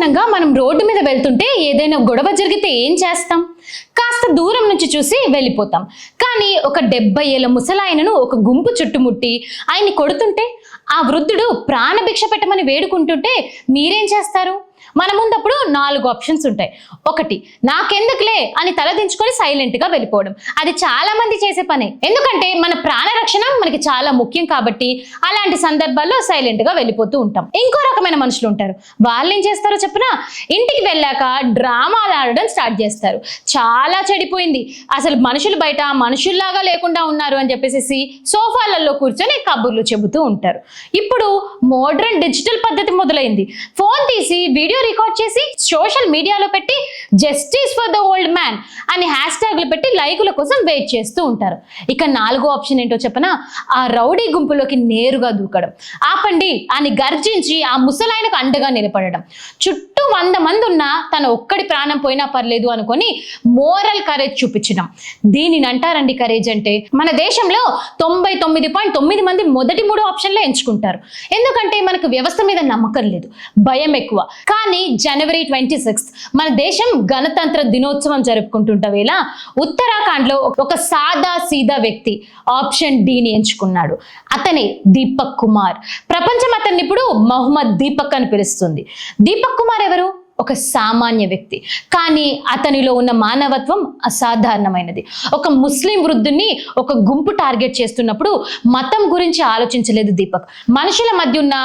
సాధారణంగా మనం రోడ్డు మీద వెళ్తుంటే ఏదైనా గొడవ జరిగితే ఏం చేస్తాం? కాస్త దూరం నుంచి చూసి వెళ్ళిపోతాం. కానీ ఒక 70 ఏళ్ల ముసలాయనను ఒక గుంపు చుట్టుముట్టి ఆయన్ని కొడుతుంటే, ఆ వృద్ధుడు ప్రాణభిక్ష పెట్టమని వేడుకుంటుంటే మీరేం చేస్తారు? మన ముందప్పుడు 4 ఆప్షన్స్ ఉంటాయి. 1, నాకెందుకులే అని తలదించుకొని సైలెంట్ గా వెళ్ళిపోవడం. అది చాలా మంది చేసే పనే. ఎందుకంటే మన ప్రాణ రక్షణ మనకి చాలా ముఖ్యం కాబట్టి అలాంటి సందర్భాల్లో సైలెంట్ గా వెళ్ళిపోతూ ఉంటాం. ఇంకో రకమైన మనుషులు ఉంటారు. వాళ్ళు ఏం చేస్తారో చెప్పినా, ఇంటికి వెళ్ళాక డ్రామాలు ఆడడం స్టార్ట్ చేస్తారు. చాలా చెడిపోయింది, అసలు మనుషులు బయట మనుషుల్లాగా లేకుండా ఉన్నారు అని చెప్పేసి సోఫాలలో కూర్చొని కబుర్లు చెబుతూ ఉంటారు. ఇప్పుడు మోడ్రన్ డిజిటల్ పద్ధతి మొదలైంది. ఫోన్ తీసి వీడియో రికార్డ్ చేసి సోషల్ మీడియాలో పెట్టి justice for the old man అని హ్యాష్ ట్యాగ్లు పెట్టి లైకుల కోసం వెయిట్ చేస్తూ ఉంటారు. ఇక 4వ ఆప్షన్ ఏంటో చెప్పనా, ఆ రౌడీ గుంపులోకి నేరుగా దూకడం. ఆపండి అని గర్జించి ఆ ముసలాయనకు అండగా నిలబడడం. చుట్టూ 100 మంది ఉన్నా తన ఒక్కడి ప్రాణం పోయినా పర్లేదు అనుకొని మోరల్ కరేజ్ చూపించడం. దీనిని అంటారండి కరేజ్ అంటే. మన దేశంలో 99.9 మంది మొదటి 3 ఆప్షన్లే ఎంచుకుంటారు. ఎందుకంటే మనకు వ్యవస్థ మీద నమ్మకం లేదు, భయం ఎక్కువ. కానీ జనవరి 26 మన దేశం గణతంత్ర దినోత్సవం జరుపుకుంటుంట వేళ ఉత్తరాఖండ్ లో ఒక సాదా సీదా వ్యక్తి ఆప్షన్ ని ఎంచుకున్నాడు. అతనే దీపక్ కుమార్. ప్రపంచం అతన్ని ఇప్పుడు మహమ్మద్ దీపక్ అని పిలుస్తుంది. దీపక్ కుమార్ ఎవరు? ఒక సామాన్య వ్యక్తి, కానీ అతనిలో ఉన్న మానవత్వం అసాధారణమైనది. ఒక ముస్లిం వృద్ధుని ఒక గుంపు టార్గెట్ చేస్తున్నప్పుడు మతం గురించి ఆలోచించలేదు దీపక్. మనుషుల మధ్య ఉన్న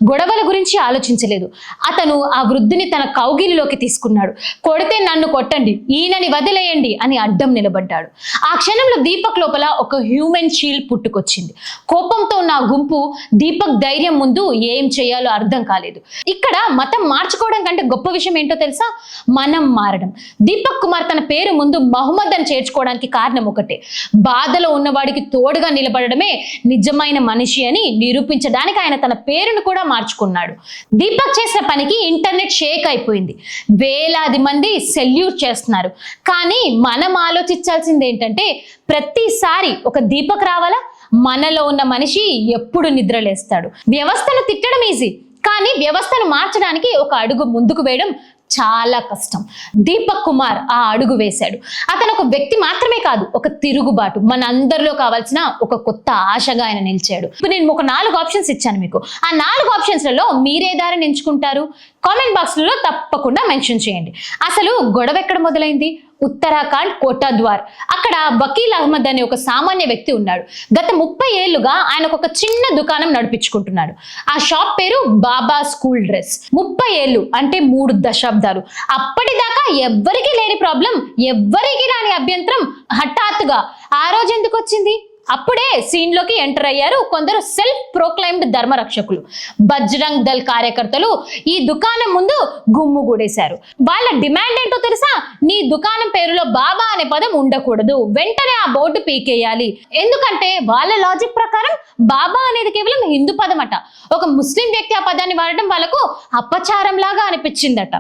గొడవల గురించి ఆలోచించలేదు. అతను ఆ వృద్ధుని తన కౌగిలిలోకి తీసుకున్నాడు. కొడితే నన్ను కొట్టండి, ఈయనని వదిలేయండి అని అడ్డం నిలబడ్డాడు. ఆ క్షణంలో దీపక్ లోపల ఒక హ్యూమన్ షీల్డ్ పుట్టుకొచ్చింది. కోపంతో ఉన్న ఆ గుంపు దీపక్ ధైర్యం ముందు ఏం చేయాలో అర్థం కాలేదు. ఇక్కడ మతం మార్చుకోవడం కంటే గొప్ప విషయం ఏంటో తెలుసా? మనం మారడం. దీపక్ కుమార్ తన పేరు ముందు మహమ్మద్ అని చేర్చుకోవడానికి కారణం ఒకటే, బాధలో ఉన్నవాడికి తోడుగా నిలబడడమే నిజమైన మనిషి అని నిరూపించడానికి ఆయన తన పేరును కూడా మార్చుకున్నాడు. దీపక్ చేసిన పనికి ఇంటర్నెట్ షేక్ అయిపోయింది. వేలాది మంది సెల్యూట్ చేస్తున్నారు. కానీ మనం ఆలోచించాల్సింది ఏంటంటే, ప్రతిసారి ఒక దీపక్ రావాలా? మనలో ఉన్న మనిషి ఎప్పుడు నిద్రలేస్తాడు? వ్యవస్థను తిట్టడం ఈజీ, కానీ వ్యవస్థను మార్చడానికి ఒక అడుగు ముందుకు వేయడం చాలా కష్టం. దీపక్ కుమార్ ఆ అడుగు వేశాడు. అతను ఒక వ్యక్తి మాత్రమే కాదు, ఒక తిరుగుబాటు. మన అందరిలో కావాల్సిన ఒక కొత్త ఆశగా ఆయన నిలిచాడు. ఇప్పుడు నేను ఒక 4 ఆప్షన్స్ ఇచ్చాను మీకు. ఆ 4 ఆప్షన్స్లలో మీరే దారిని ఎంచుకుంటారు? కామెంట్ బాక్స్లలో తప్పకుండా మెన్షన్ చేయండి. అసలు గొడవ ఎక్కడ మొదలైంది? ఉత్తరాఖండ్ కోటాద్వార్. అక్కడ వకీల్ అహ్మద్ అనే ఒక సామాన్య వ్యక్తి ఉన్నాడు. గత 30 ఏళ్లుగా ఆయన ఒక చిన్న దుకాణం నడిపించుకుంటున్నాడు. ఆ షాప్ పేరు బాబా స్కూల్ డ్రెస్. 30 ఏళ్ళు అంటే 3 దశాబ్దాలు. అప్పటిదాకా ఎవ్వరికి లేని ప్రాబ్లం, ఎవ్వరికి రాని అభ్యంతరం హఠాత్తుగా ఆ రోజు ఎందుకు వచ్చింది? అప్పుడే సీన్ లోకి ఎంటర్ అయ్యారు కొందరు సెల్ఫ్ ప్రోక్లైమ్డ్ ధర్మరక్షకులు. బజరంగ్ దళ్ కార్యకర్తలు ఈ దుకాణం ముందు గుమ్ముగూడేశారు. వాళ్ళ డిమాండ్ ఏంటో తెలుసా? నీ దుకాణం పేరులో బాబా అనే పదం ఉండకూడదు, వెంటనే ఆ బోర్డు పీకేయాలి. ఎందుకంటే వాళ్ళ లాజిక్ ప్రకారం బాబా అనేది కేవలం హిందూ పదం అట. ఒక ముస్లిం వ్యక్తి ఆ పదాన్ని వాడడం వాళ్ళకు అపచారం లాగా అనిపించిందట.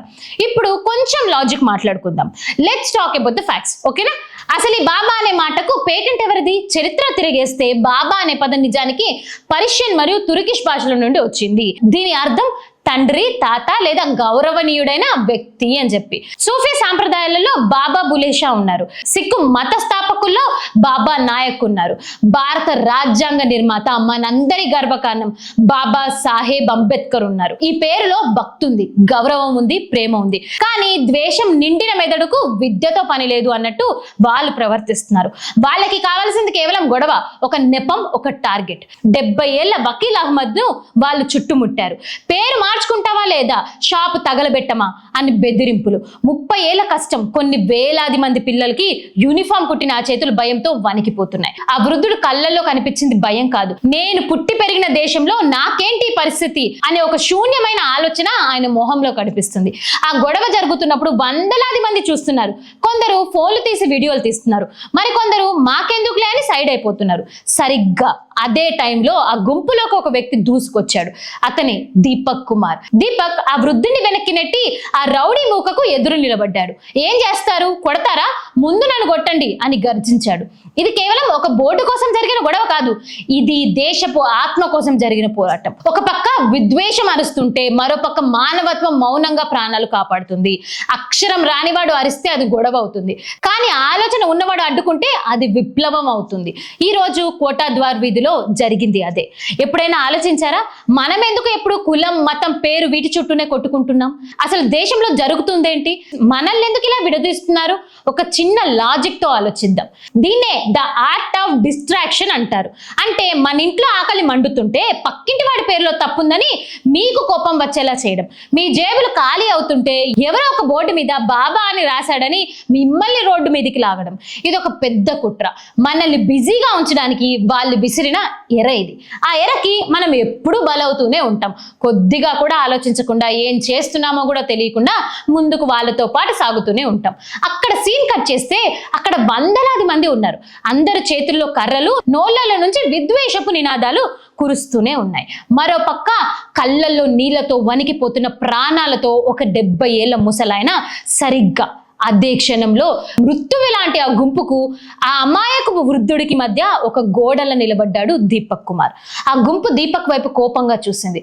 ఇప్పుడు కొంచెం లాజిక్ మాట్లాడుకుందాం. Let's talk about the facts, ఓకేనా? అసలు ఈ బాబా అనే మాటకు పేటెంట్ ఎవరిది? చరిత్ర తిరిగేస్తే బాబా అనే పదం నిజానికి పర్షియన్ మరియు తుర్కిష్ భాషల నుండి వచ్చింది. దీని అర్థం తండ్రి, తాత లేదా గౌరవనీయుడైన వ్యక్తి అని చెప్పి. సూఫీ సాంప్రదాయాలలో బాబా బులేషా ఉన్నారు. సిక్కు మత స్థాపకుల్లో బాబా నాయక్ ఉన్నారు. భారత రాజ్యాంగ నిర్మాత, మనందరి గర్వకారణం బాబా సాహెబ్ అంబేద్కర్ ఉన్నారు. ఈ పేరులో భక్తి ఉంది, గౌరవం ఉంది, ప్రేమ ఉంది. కానీ ద్వేషం నిండిన మెదడుకు విద్యతో పని లేదు అన్నట్టు వాళ్ళు ప్రవర్తిస్తున్నారు. వాళ్ళకి కావాల్సింది కేవలం గొడవ, ఒక నెపం, ఒక టార్గెట్. 70 ఏళ్ల వకీల్ అహ్మద్ ను వాళ్ళు చుట్టుముట్టారు. పేరు మార్చుకుంటావా లేదా, షాపు తగలబెట్టమా అని బెదిరింపులు. 30 ఏళ్ల కష్టం, కొన్ని వేలాది మంది పిల్లలకి యూనిఫామ్ కుట్టిన ఆ చేతులు భయంతో వణికిపోతున్నాయి. ఆ వృద్ధుడు కళ్ళల్లో కనిపించింది భయం కాదు, నేను పుట్టి పెరిగిన దేశంలో నాకేంటి పరిస్థితి అనే ఒక శూన్యమైన ఆలోచన ఆయన మొహంలో కనిపిస్తుంది. ఆ గొడవ జరుగుతున్నప్పుడు వందలాది మంది చూస్తున్నారు. కొందరు ఫోన్లు తీసి వీడియోలు తీస్తున్నారు, మరికొందరు మాకెందుకులే అని సైడ్ అయిపోతున్నారు. సరిగ్గా అదే టైంలో ఆ గుంపులోకి ఒక వ్యక్తి దూసుకొచ్చాడు. అతనే దీపక్ కుమార్. కుమార్. దీపక్ ఆ వృద్ధుని వెనక్కి నెట్టి ఆ రౌడీ మూకకు ఎదురు నిలబడ్డాడు. ఏం చేస్తారు, కొడతారా, ముందు నన్ను కొట్టండి అని గర్జించాడు. ఇది కేవలం ఒక బోర్డు కోసం జరిగిన గొడవ కాదు, ఇది దేశపు ఆత్మ కోసం జరిగిన పోరాటం. ఒక పక్క విద్వేషం అరుస్తుంటే మరో పక్క మానవత్వం మౌనంగా ప్రాణాలు కాపాడుతుంది. అక్షరం రానివాడు అరిస్తే అది గొడవ అవుతుంది, కానీ ఆలోచన ఉన్నవాడు అడ్డుకుంటే అది విప్లవం అవుతుంది. ఈ రోజు కోటా ద్వార్ వీధిలో జరిగింది అదే. ఎప్పుడైనా ఆలోచించారా, మనం ఎందుకు ఎప్పుడు కులం, మతం, పేరు వీటి చుట్టూనే కొట్టుకుంటున్నాం? అసలు దేశంలో జరుగుతుందేంటి? మనల్ని ఎందుకు ఇలా విడదీస్తున్నారు? ఒక చిన్న లాజిక్ తో ఆలోచిద్దాం. దీన్నే ద ఆర్ట్ ఆఫ్ డిస్ట్రాక్షన్ అంటారు. అంటే మన ఇంట్లో ఆకలి మండుతుంటే పక్కింటి వాడి పేరులో తప్పుందని మీకు కోపం వచ్చేలా చేయడం. మీ జేబులు ఖాళీ అవుతుంటే ఎవరో ఒక బోర్డు మీద బాబా అని రాశాడని మిమ్మల్ని రోడ్డు మీదకి లాగడం. ఇది ఒక పెద్ద కుట్ర. మనల్ని బిజీగా ఉంచడానికి వాళ్ళు విసిరిన ఎర ఇది. ఆ ఎరకి మనం ఎప్పుడూ బలవుతూనే ఉంటాం. కొద్దిగా కూడా ఆలోచించకుండా, ఏం చేస్తున్నామో కూడా తెలియకుండా ముందుకు వాళ్ళతో పాటు సాగుతూనే ఉంటాం. అక్కడ సీన్ కట్ చేస్తే అక్కడ వందలాది మంది ఉన్నారు. అందరి చేతుల్లో కర్రలు, నోళ్లలో నుంచి విద్వేషపు నినాదాలు కురుస్తూనే ఉన్నాయి. మరో పక్క కళ్ళల్లో నీళ్లతో వణికిపోతున్న ప్రాణాలతో ఒక 70 ఏళ్ల ముసలాయన సరిగ్గా అదే క్షణంలో మృత్యువు లాంటి ఆ గుంపుకు, ఆ అమాయకపు వృద్ధుడికి మధ్య ఒక గోడల నిలబడ్డాడు దీపక్ కుమార్. ఆ గుంపు దీపక్ వైపు కోపంగా చూసింది.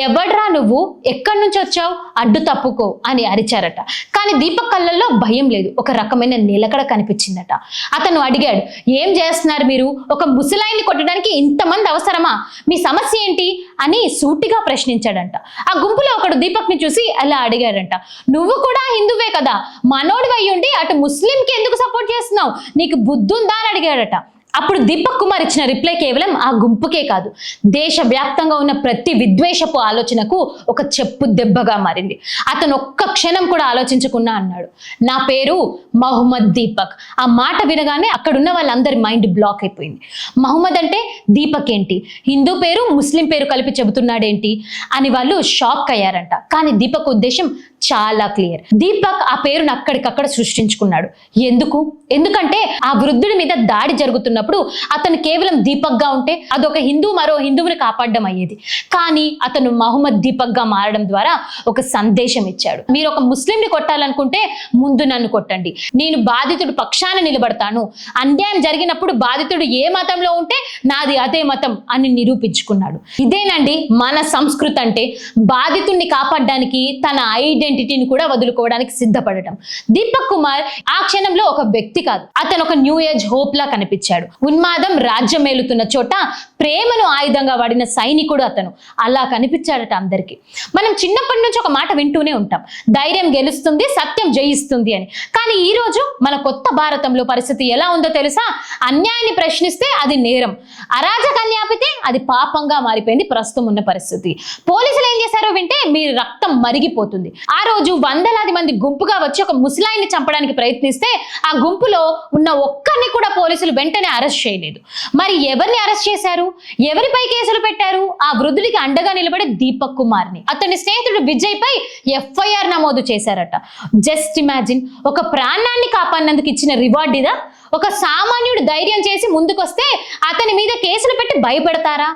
ఎవడ్రా నువ్వు, ఎక్కడి నుంచి వచ్చావు, అడ్డు తప్పుకో అని అరిచారట. కానీ దీపక్ కళ్ళల్లో భయం లేదు, ఒక రకమైన నిలకడ కనిపించిందట. అతను అడిగాడు, ఏం చేస్తున్నారు మీరు? ఒక ముసలాయిని కొట్టడానికి ఇంతమంది అవసరమా? మీ సమస్య ఏంటి అని సూటిగా ప్రశ్నించాడంట. ఆ గుంపులో ఒకడు దీపక్ ని చూసి అలా అడిగాడంట, నువ్వు కూడా హిందువే కదా, మనోడు అయ్యుండి అటు ముస్లింకి ఎందుకు సపోర్ట్ చేస్తున్నావు, నీకు బుద్ధుందా అని అడిగాడట. అప్పుడు దీపక్ కుమార్ ఇచ్చిన రిప్లై కేవలం ఆ గుంపుకే కాదు, దేశవ్యాప్తంగా ఉన్న ప్రతి విద్వేషపు ఆలోచనకు ఒక చెప్పు దెబ్బగా మారింది. అతను ఒక్క క్షణం కూడా ఆలోచించకుండా అన్నాడు, నా పేరు మహమ్మద్ దీపక్. ఆ మాట వినగానే అక్కడున్న వాళ్ళందరి మైండ్ బ్లాక్ అయిపోయింది. మహమ్మద్ అంటే దీపక్ ఏంటి, హిందూ పేరు ముస్లిం పేరు కలిపి చెబుతున్నాడేంటి అని వాళ్ళు షాక్ అయ్యారంట. కానీ దీపక్ ఉద్దేశం చాలా క్లియర్. దీపక్ ఆ పేరును అక్కడికక్కడ సృష్టించుకున్నాడు. ఎందుకంటే ఆ వృద్ధుడి మీద దాడి జరుగుతున్నప్పుడు అతను కేవలం దీపక్ గా ఉంటే అదొక హిందూ మరో హిందువుని కాపాడడం అయ్యేది. కానీ అతను మహమ్మద్ దీపక్ గా మారడం ద్వారా ఒక సందేశం ఇచ్చాడు. మీరు ఒక ముస్లింని కొట్టాలనుకుంటే ముందు నన్ను కొట్టండి, నేను బాధితుడు పక్షాన నిలబడతాను. అన్యాయం జరిగినప్పుడు బాధితుడు ఏ మతంలో ఉంటే నాది అదే మతం అని నిరూపించుకున్నాడు. ఇదేనండి మన సంస్కృతి అంటే, బాధితుడిని కాపాడడానికి తన ఐడెంటిటీని కూడా వదులుకోవడానికి సిద్ధపడటం. దీపక్ కుమార్ ఆ క్షణంలో ఒక వ్యక్తి కాదు, అతను ఒక న్యూ ఏజ్ హోప్ లా కనిపించాడు. ఉన్మాదం రాజ్యమేలుతున్న చోట ప్రేమను ఆయుధంగా వాడిన సైనికుడు అతను. అలా కనిపించాడట అందరికి. మనం చిన్నప్పటి నుంచి ఒక మాట వింటూనే ఉంటాం, ధైర్యం గెలుస్తుంది, సత్యం జయిస్తుంది అని. కానీ ఈ రోజు మన కొత్త భారతంలో పరిస్థితి ఎలా ఉందో తెలుసా? అన్యాయాన్ని ప్రశ్నిస్తే అది నేరం, అరాజకాన్ని ఆపితే అది పాపంగా మారిపోయింది ప్రస్తుతం ఉన్న పరిస్థితి. పోలీసులు ఏం చేశారో వింటే మీ రక్తం మరిగిపోతుంది. ఆ రోజు వందలాది మంది గుంపుగా వచ్చి ఒక ముసలాయిని చంపడానికి ప్రయత్నిస్తే ఆ గుంపులో ఉన్న ఒక్కరిని కూడా పోలీసులు వెంటనే అరెస్ట్ చేయలేదు. మరి ఎవరిని అరెస్ట్ చేశారు, ఎవరిపై కేసులు పెట్టారు? ఆ వృద్ధుడికి అండగా నిలబడే దీపక్ కుమార్ ని, అతని స్నేహితుడు విజయ్ పై FIR నమోదు చేశారట. జస్ట్ ఇమాజిన్, ఒక ప్రాణాన్ని కాపాడినందుకు ఇచ్చిన రివార్డ్ ఇదా? ఒక సామాన్యుడు ధైర్యం చేసి ముందుకొస్తే అతని మీద కేసులు పెట్టి భయపెడతారా?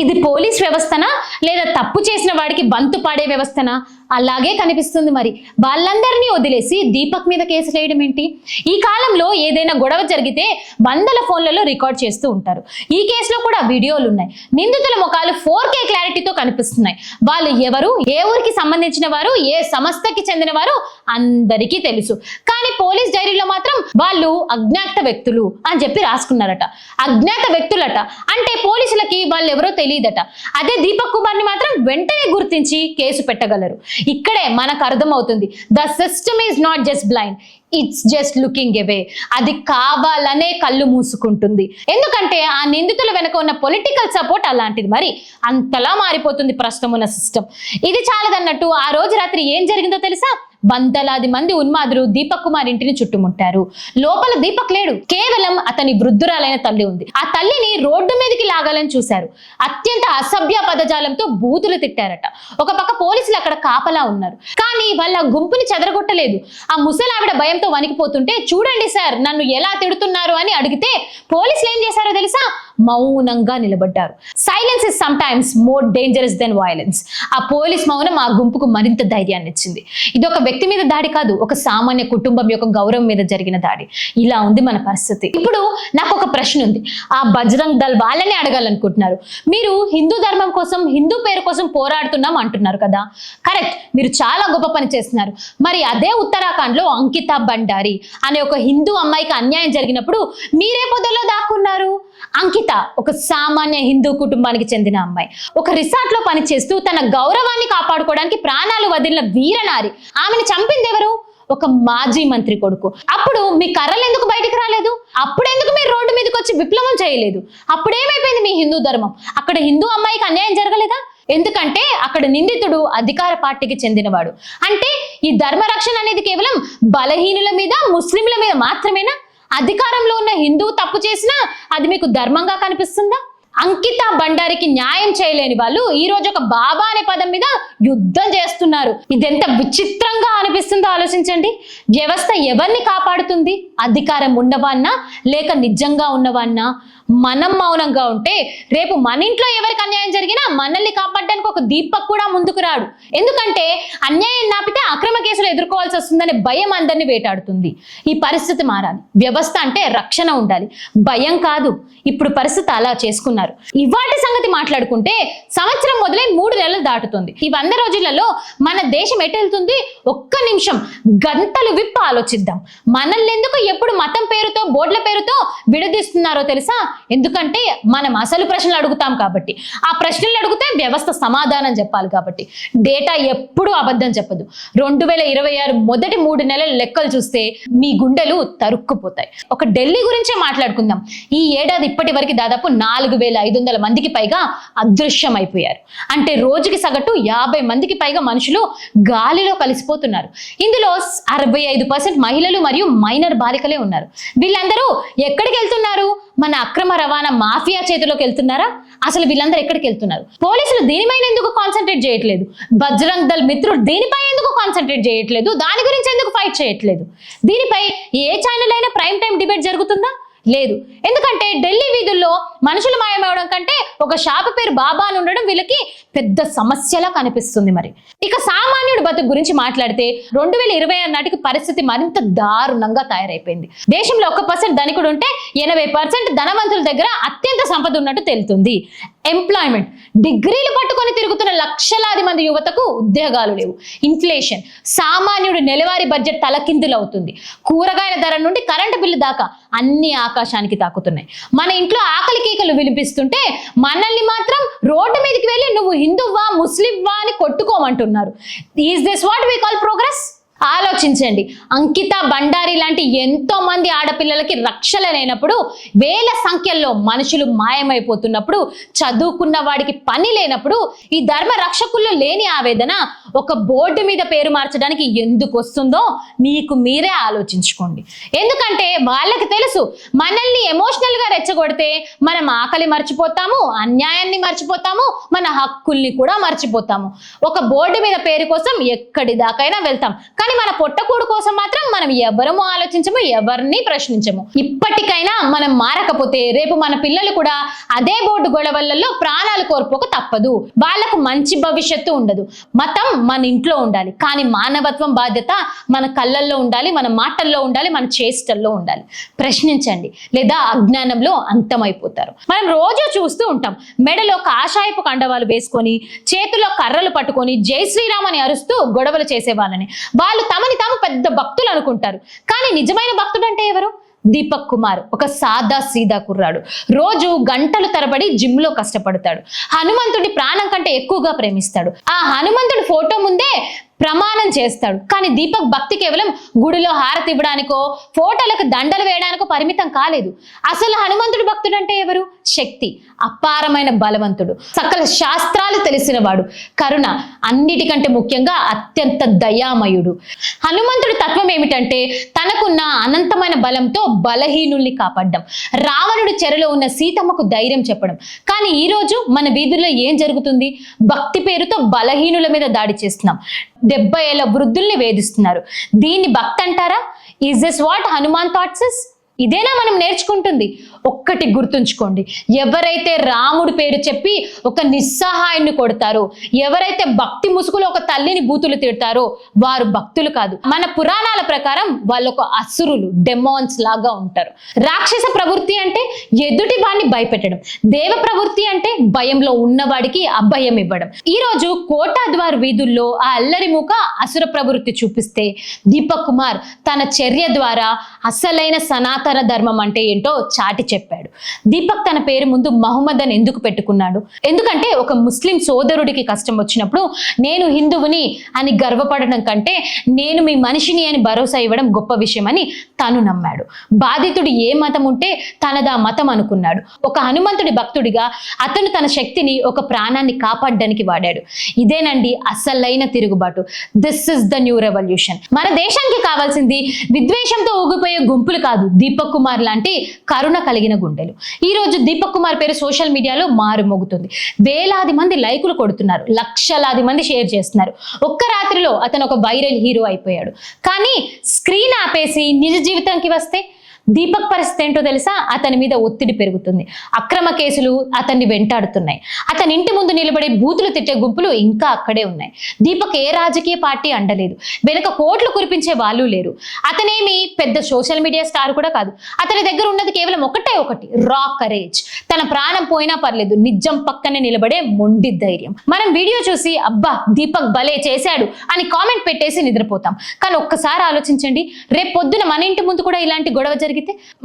ఇది పోలీస్ వ్యవస్థనా లేదా తప్పు చేసిన వాడికి బంతు పాడే వ్యవస్థనా? అలాగే కనిపిస్తుంది. మరి వాళ్ళందరినీ వదిలేసి దీపక్ మీద కేసులు వేయడం ఏంటి? ఈ కాలంలో ఏదైనా గొడవ జరిగితే వందల ఫోన్లలో రికార్డ్ చేస్తూ ఉంటారు. ఈ కేసులో కూడా వీడియోలు ఉన్నాయి. నిందితుల ముఖాలు 4K క్లారిటీతో కనిపిస్తున్నాయి. వాళ్ళు ఎవరు, ఏ ఊరికి సంబంధించిన వారు, ఏ సంస్థకి చెందిన వారు అందరికీ తెలుసు. కానీ పోలీస్ డైరీలో మాత్రం వాళ్ళు అజ్ఞాత వ్యక్తులు అని చెప్పి రాసుకున్నారట. అజ్ఞాత వ్యక్తులట అంటే పోలీసులకి వాళ్ళు ఎవరో తెలియదట. అదే దీపక్ కుమార్ ని మాత్రం వెంటనే గుర్తించి కేసు పెట్టగలరు. ఇక్కడే మనకు అర్థమవుతుంది, the system is not just blind, it's just looking away. అది కావాలనే కళ్ళు మూసుకుంటుంది. ఎందుకంటే ఆ నిందితుల వెనుక ఉన్న పొలిటికల్ సపోర్ట్ అలాంటిది. మరి అంతలా మారిపోతుంది ప్రస్తుతం ఉన్న సిస్టమ్. ఇది చాలదన్నట్టు ఆ రోజు రాత్రి ఏం జరిగిందో తెలుసా? వందలాది మంది ఉన్మాదులు దీపక్ కుమార్ ఇంటిని చుట్టుముట్టారు. లోపల దీపక్ లేడు, కేవలం అతని వృద్ధురాలైన తల్లి ఉంది. ఆ తల్లిని రోడ్డు మీదకి లాగాలని చూశారు. అత్యంత అసభ్య పదజాలంతో బూతులు తిట్టారట. ఒక పక్క పోలీసులు అక్కడ కాపలా ఉన్నారు. కానీ వాళ్ళ గుంపుని చెదరగొట్టలేదు. ఆ ముసలావిడ భయంతో వణికిపోతుంటే, చూడండి సార్ నన్ను ఎలా తిడుతున్నారు అని అడిగితే పోలీసులు ఏం చేశారో తెలుసా? మౌనంగా నిలబడ్డారు. Silence is sometimes more dangerous than violence. ఆ పోలీస్ మౌనం ఆ గుంపుకు మరింత ధైర్యాన్ని ఇచ్చింది. ఇది ఒక వ్యక్తి మీద దాడి కాదు, ఒక సామాన్య కుటుంబం యొక్క గౌరవం మీద జరిగిన దాడి. ఇలా ఉంది మన పరిస్థితి. ఇప్పుడు నాకు ఒక ప్రశ్న ఉంది, ఆ బజరంగ్ దళ్ వాళ్ళని అడగాలనుకుంటున్నారు. మీరు హిందూ ధర్మం కోసం, హిందూ పేరు కోసం పోరాడుతున్నాం అంటున్నారు కదా, కరెక్ట్, మీరు చాలా గొప్ప పని చేస్తున్నారు. మరి అదే ఉత్తరాఖండ్ లో అంకితా బండారి అనే ఒక హిందూ అమ్మాయికి అన్యాయం జరిగినప్పుడు మీరే పొదల్లో దాక్కున్నారు. అంకిత ఒక సామాన్య హిందూ కుటుంబానికి చెందిన అమ్మాయి. ఒక రిసార్ట్ లో పనిచేస్తూ తన గౌరవాన్ని కాపాడుకోవడానికి ప్రాణాలు వదిలిన వీరనారి. ఆమెను చంపింది ఎవరు? ఒక మాజీ మంత్రి కొడుకు. అప్పుడు మీ కర్రలు ఎందుకు బయటికి రాలేదు? అప్పుడెందుకు మీరు రోడ్డు మీదకి వచ్చి విప్లవం చేయలేదు? అప్పుడేమైపోయింది మీ హిందూ ధర్మం? అక్కడ హిందూ అమ్మాయికి అన్యాయం జరగలేదా? ఎందుకంటే అక్కడ నిందితుడు అధికార పార్టీకి చెందినవాడు. అంటే ఈ ధర్మ రక్షణ అనేది కేవలం బలహీనుల మీద, ముస్లింల మీద మాత్రమేనా? అధికారంలో ఉన్న హిందువు తప్పు చేసినా అది మీకు ధర్మంగా కనిపిస్తుందా? అంకితా బండారికి న్యాయం చేయలేని వాళ్ళు ఈ రోజు ఒక బాబా అనే పదం మీద యుద్ధం చేస్తున్నారు. ఇదెంత విచిత్రంగా అనిపిస్తుందో ఆలోచించండి. వ్యవస్థ ఎవరిని కాపాడుతుంది? అధికారం ఉన్నవాన్నా లేక నిజంగా ఉన్నవాన్నా? మనం మౌనంగా ఉంటే రేపు మన ఇంట్లో ఎవరికి అన్యాయం జరిగినా మనల్ని కాపాడడానికి ఒక దీపక్ కూడా ముందుకు రాడు. ఎందుకంటే అన్యాయం నాపితే అక్రమ కేసులు ఎదుర్కోవాల్సి వస్తుందనే భయం అందరినీ వేటాడుతుంది. ఈ పరిస్థితి మారాలి. వ్యవస్థ అంటే రక్షణ ఉండాలి, భయం కాదు. ఇప్పుడు పరిస్థితి అలా చేసుకున్నారు. ఇవాటి సంగతి మాట్లాడుకుంటే సంవత్సరం మొదలై 3 నెలలు దాటుతుంది. ఈ 100 రోజులలో మన దేశం ఎటు వెళ్తుంది? ఒక్క నిమిషం గంటలు విప్పి ఆలోచిద్దాం. మనల్ని ఎందుకు ఎప్పుడు మతం పేరుతో, బోర్డుల పేరుతో విడదీస్తున్నారో తెలుసా? ఎందుకంటే మనం అసలు ప్రశ్నలు అడుగుతాం కాబట్టి. ఆ ప్రశ్నలు అడిగితే వ్యవస్థ సమాధానం చెప్పాలి కాబట్టి. డేటా ఎప్పుడూ అబద్ధం చెప్పదు. 2026 మొదటి 3 నెలల లెక్కలు చూస్తే మీ గుండెలు తరుక్కుపోతాయి. ఒక ఢిల్లీ గురించే మాట్లాడుకుందాం. ఈ ఏడాది ఇప్పటి వరకు దాదాపు 4500 మందికి పైగా అదృశ్యమైపోయారు. అంటే రోజుకి సగటు 50 మందికి పైగా మనుషులు గాలిలో కలిసిపోతున్నారు. ఇందులో 65% మహిళలు మరియు మైనర్ బాలికలే ఉన్నారు. వీళ్ళందరూ ఎక్కడికి వెళ్తున్నారు? మన అక్రమ రవాణా మాఫియా చేతిలోకి వెళ్తున్నారా? అసలు వీళ్ళందరూ ఎక్కడికి వెళ్తున్నారు? పోలీసులు దీనిపైన ఎందుకు కాన్సన్ట్రేట్ చేయట్లేదు? బజరంగ్ దళ్ మిత్రుడు దీనిపై ఎందుకు కాన్సన్ట్రేట్ చేయట్లేదు? దాని గురించి ఎందుకు ఫైట్ చేయట్లేదు? దీనిపై ఏ ఛానల్ అయినా ప్రైమ్ టైం డిబేట్ జరుగుతుందా? లేదు. ఎందుకంటే ఢిల్లీ వీధుల్లో మనుషులు మాయమవడం కంటే ఒక షాప్ పేరు బాబా అని ఉండడం వీళ్ళకి పెద్ద సమస్యలా కనిపిస్తుంది. మరి ఇక సామాన్యుడి బతుకు గురించి మాట్లాడితే 2026 నాటికి పరిస్థితి మరింత దారుణంగా తయారైపోయింది. దేశంలో 1% ధనికుడు ఉంటే 80% ధనవంతుల దగ్గర అత్యంత సంపద ఉన్నట్టు తెలుస్తుంది. ఎంప్లాయ్మెంట్, డిగ్రీలు పట్టుకొని తిరుగుతున్న లక్షలాది మంది యువతకు ఉద్యోగాలు లేవు. ఇన్ఫ్లేషన్, సామాన్యుడు నెలవారీ బడ్జెట్ తలకిందులవుతుంది. కూరగాయల ధర నుండి కరెంటు బిల్లు దాకా అన్ని ఆకాశానికి తాకుతున్నాయి. మన ఇంట్లో ఆకలి కేకలు వినిపిస్తుంటే మనల్ని మాత్రం రోడ్డు మీదకి వెళ్ళి నువ్వు హిందువా ముస్లింవా అని కొట్టుకోమంటున్నారు. Is this what we call progress? ఆలోచించండి. అంకితా బండారి లాంటి ఎంతో మంది ఆడపిల్లలకి రక్షణ లేనప్పుడు, వేల సంఖ్యల్లో మనుషులు మాయమైపోతున్నప్పుడు, చదువుకున్న వాడికి పని లేనప్పుడు ఈ ధర్మ రక్షకుల్లో లేని ఆవేదన ఒక బోర్డు మీద పేరు మార్చడానికి ఎందుకు వస్తుందో మీకు మీరే ఆలోచించుకోండి. ఎందుకంటే వాళ్ళకి తెలుసు మనల్ని ఎమోషనల్ గా రెచ్చగొడితే మనం ఆకలి మర్చిపోతాము, అన్యాయాన్ని మర్చిపోతాము, మన హక్కుల్ని కూడా మర్చిపోతాము. ఒక బోర్డు మీద పేరు కోసం ఎక్కడి దాకైనా వెళ్తాం. కానీ మన పొట్టకూడు కోసం మాత్రం మనం ఎవరము ఆలోచించము, ఎవరిని ప్రశ్నించము. ఇప్పటికైనా మనం మారకపోతే రేపు మన పిల్లలు కూడా అదే బోర్డు గొడవలలో ప్రాణాలు కోల్పోక తప్పదు. వాళ్ళకు మంచి భవిష్యత్తు ఉండదు. మతం మన ఇంట్లో ఉండాలి, కానీ మానవత్వం, బాధ్యత మన కళ్ళల్లో ఉండాలి, మన మాటల్లో ఉండాలి, మన చేష్టల్లో ఉండాలి. ప్రశ్నించండి, లేదా అజ్ఞానంలో అంతమైపోతారు. మనం రోజు చూస్తూ ఉంటాం, మెడలో కాషాయపు కండవాలు వేసుకొని చేతుల్లో కర్రలు పట్టుకొని జై శ్రీరామ్ అని అరుస్తూ గొడవలు చేసే వాళ్ళని. వాళ్ళు తమని తాము పెద్ద భక్తులు అనుకుంటారు. కానీ నిజమైన భక్తుడు అంటే ఎవరు? దీపక్ కుమార్ ఒక సాదా సీదా కుర్రాడు. రోజు గంటలు తరబడి జిమ్ లో కష్టపడతాడు. హనుమంతుడి ప్రాణం కంటే ఎక్కువగా ప్రేమిస్తాడు. ఆ హనుమంతుడి ఫోటో ముందే ప్రమాణం చేస్తాడు. కానీ దీపక్ భక్తి కేవలం గుడిలో హారతి ఇవ్వడానికో, ఫోటోలకు దండలు వేయడానికో పరిమితం కాలేదు. అసలు హనుమంతుడి భక్తుడు అంటే ఎవరు? శక్తి, అపారమైన బలవంతుడు, సకల శాస్త్రాలు తెలిసినవాడు, కరుణ, అన్నిటికంటే ముఖ్యంగా అత్యంత దయామయుడు. హనుమంతుడి తత్వం ఏమిటంటే తనకున్న అనంతమైన బలంతో బలహీనుల్ని కాపాడడం, రావణుడి చెరలో ఉన్న సీతమ్మకు ధైర్యం చెప్పడం. కానీ ఈ రోజు మన వీధుల్లో ఏం జరుగుతుంది? భక్తి పేరుతో బలహీనుల మీద దాడి చేస్తున్నాం. 70 ఏళ్ల వృద్ధుల్ని వేధిస్తున్నారు. దీన్ని భక్తి అంటారా? Is this what Hanuman thoughts is? ఇదేనా మనం నేర్చుకుంటుంది? ఒక్కటి గుర్తుంచుకోండి, ఎవరైతే రాముడి పేరు చెప్పి ఒక నిస్సహాయాన్ని కొడతారో, ఎవరైతే భక్తి ముసుగులో ఒక తల్లిని బూతులు తిడతారో వారు భక్తులు కాదు. మన పురాణాల ప్రకారం వాళ్ళు ఒక అసురులు, డెమాన్స్ లాగా ఉంటారు. రాక్షస ప్రవృత్తి అంటే ఎదుటి వాడిని భయపెట్టడం, దేవ ప్రవృత్తి అంటే భయంలో ఉన్నవాడికి అభయం ఇవ్వడం. ఈ రోజు కోటాద్వార్ వీధుల్లో ఆ అల్లరి మూక అసుర ప్రవృత్తి చూపిస్తే దీపక్ కుమార్ తన చర్య ద్వారా అసలైన సనాతన ధర్మం అంటే ఏంటో చాటి చెప్పాడు. దీపక్ తన పేరు ముందు మహమ్మద్ అని ఎందుకు పెట్టుకున్నాడు? ఎందుకంటే ఒక ముస్లిం సోదరుడికి కష్టం వచ్చినప్పుడు నేను హిందువుని అని గర్వపడడం కంటే నేను మీ మనిషిని అని భరోసా ఇవ్వడం గొప్ప విషయం అని తను నమ్మాడు. బాధితుడు ఏ మతం ఉంటే తనదా మతం అనుకున్నాడు. ఒక హనుమంతుడి భక్తుడిగా అతను తన శక్తిని ఒక ప్రాణాన్ని కాపాడడానికి వాడాడు. ఇదేనండి అసలైన తిరుగుబాటు. This is the new revolution. మన దేశానికి కావాల్సింది విద్వేషంతో ఊగిపోయే గుంపులు కాదు, దీపక్ కుమార్ లాంటి కరుణ కలిగిన గుండెలు. ఈ రోజు దీపక్ కుమార్ పేరు సోషల్ మీడియాలో మారుమోగుతుంది. వేలాది మంది లైకులు కొడుతున్నారు, లక్షలాది మంది షేర్ చేస్తున్నారు. ఒక్క రాత్రిలో అతను ఒక వైరల్ హీరో అయిపోయాడు. కానీ స్క్రీన్ ఆపేసి నిజ జీవితానికి వస్తే దీపక్ పరిస్థితి ఏంటో తెలుసా? అతని మీద ఒత్తిడి పెరుగుతుంది, అక్రమ కేసులు అతన్ని వెంటాడుతున్నాయి, అతని ఇంటి ముందు నిలబడే బూతులు తిట్టే గుంపులు ఇంకా అక్కడే ఉన్నాయి. దీపక్ ఏ రాజకీయ పార్టీ అండలేదు, వెనుక కోట్లు కురిపించే వాళ్ళు లేరు. అతనేమి పెద్ద సోషల్ మీడియా స్టార్ కూడా కాదు. అతని దగ్గర ఉన్నది కేవలం ఒకటి, రా కరేజ్. తన ప్రాణం పోయినా పర్లేదు, నిజం పక్కనే నిలబడే మొండి ధైర్యం. మనం వీడియో చూసి అబ్బా దీపక్ భలే చేశాడు అని కామెంట్ పెట్టేసి నిద్రపోతాం. కానీ ఒక్కసారి ఆలోచించండి, రేపు పొద్దున మన ఇంటి ముందు కూడా ఇలాంటి గొడవ జరిగితే,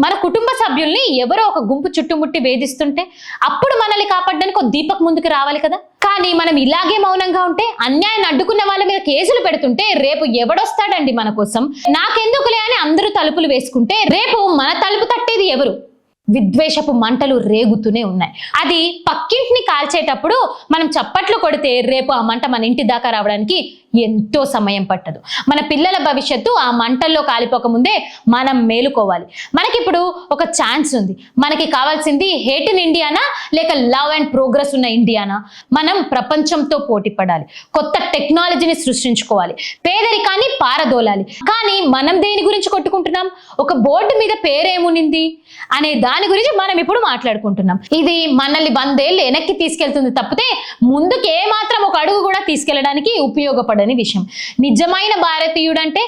మన కుటుంబ సభ్యుల్ని ఎవరో ఒక గుంపు చుట్టుముట్టి వేధిస్తుంటే అప్పుడు మనల్ని కాపాడడానికి ఒక దీపక్ ముందుకు రావాలి కదా. కానీ మనం ఇలాగే మౌనంగా ఉంటే, అన్యాయాన్ని అడ్డుకున్న వాళ్ళ మీద కేసులు పెడుతుంటే రేపు ఎవడొస్తాడండి మన కోసం? నాకెందుకులే అని అందరూ తలుపులు వేసుకుంటే రేపు మన తలుపు తట్టేది ఎవరు? విద్వేషపు మంటలు రేగుతూనే ఉన్నాయి. అది పక్కింటిని కాల్చేటప్పుడు మనం చప్పట్లు కొడితే రేపు ఆ మంట మన ఇంటి దాకా రావడానికి ఎంతో సమయం పట్టదు. మన పిల్లల భవిష్యత్తు ఆ మంటల్లో కాలిపోకముందే మనం మేలుకోవాలి. మనకిప్పుడు ఒక ఛాన్స్ ఉంది. మనకి కావాల్సింది హేట్ ఇన్ ఇండియానా లేక లవ్ అండ్ ప్రోగ్రెస్ ఉన్న ఇండియానా? మనం ప్రపంచంతో పోటీ పడాలి, కొత్త టెక్నాలజీని సృష్టించుకోవాలి, పేదరికాన్ని పారదోలాలి. కానీ మనం దేని గురించి కొట్టుకుంటున్నాం? ఒక బోర్డు మీద పేరేమునింది అనే దాని గురించి మనం ఇప్పుడు మాట్లాడుకుంటున్నాం. ఇది మనల్ని 100 ఏళ్ళు వెనక్కి తీసుకెళ్తుంది తప్పితే ముందుకు ఏ మాత్రం ఒక అడుగు కూడా తీసుకెళ్లడానికి ఉపయోగపడని విషయం. నిజమైన భారతీయుడు అంటే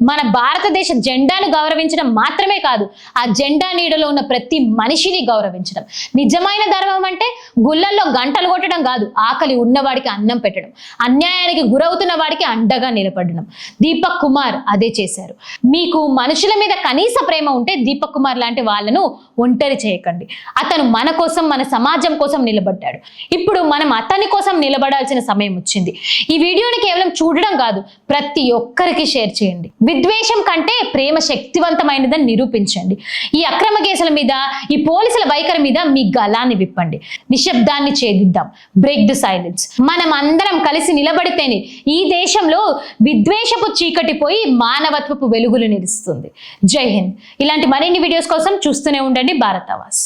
మన భారతదేశ జెండాను గౌరవించడం మాత్రమే కాదు, ఆ జెండా నీడలో ఉన్న ప్రతి మనిషిని గౌరవించడం. నిజమైన ధర్మం అంటే గుళ్ళల్లో గంటలు కొట్టడం కాదు, ఆకలి ఉన్నవాడికి అన్నం పెట్టడం, అన్యాయానికి గురవుతున్న వాడికి అండగా నిలబడడం. దీపక్ కుమార్ అదే చేశారు. మీకు మనుషుల మీద కనీస ప్రేమ ఉంటే దీపక్ కుమార్ లాంటి వాళ్ళను ఒంటరి చేయకండి. అతను మన కోసం, మన సమాజం కోసం నిలబడ్డాడు. ఇప్పుడు మనం అతని కోసం నిలబడాల్సిన సమయం వచ్చింది. ఈ వీడియోని కేవలం చూడడం కాదు, ప్రతి ఒక్కరికి షేర్ చేయండి. విద్వేషం కంటే ప్రేమ శక్తివంతమైనదని నిరూపించండి. ఈ అక్రమ కేసుల మీద, ఈ పోలీసుల వైఖరి మీద మీ గలాన్ని విప్పండి. నిశ్శబ్దాన్ని ఛేదిద్దాం. Break the silence. మనం అందరం కలిసి నిలబడితేనే ఈ దేశంలో విద్వేషపు చీకటి పోయి మానవత్వపు వెలుగులు నిలుస్తుంది. జై హింద్. ఇలాంటి మరిన్ని వీడియోస్ కోసం చూస్తూనే ఉండండి భారత్ ఆవాజ్.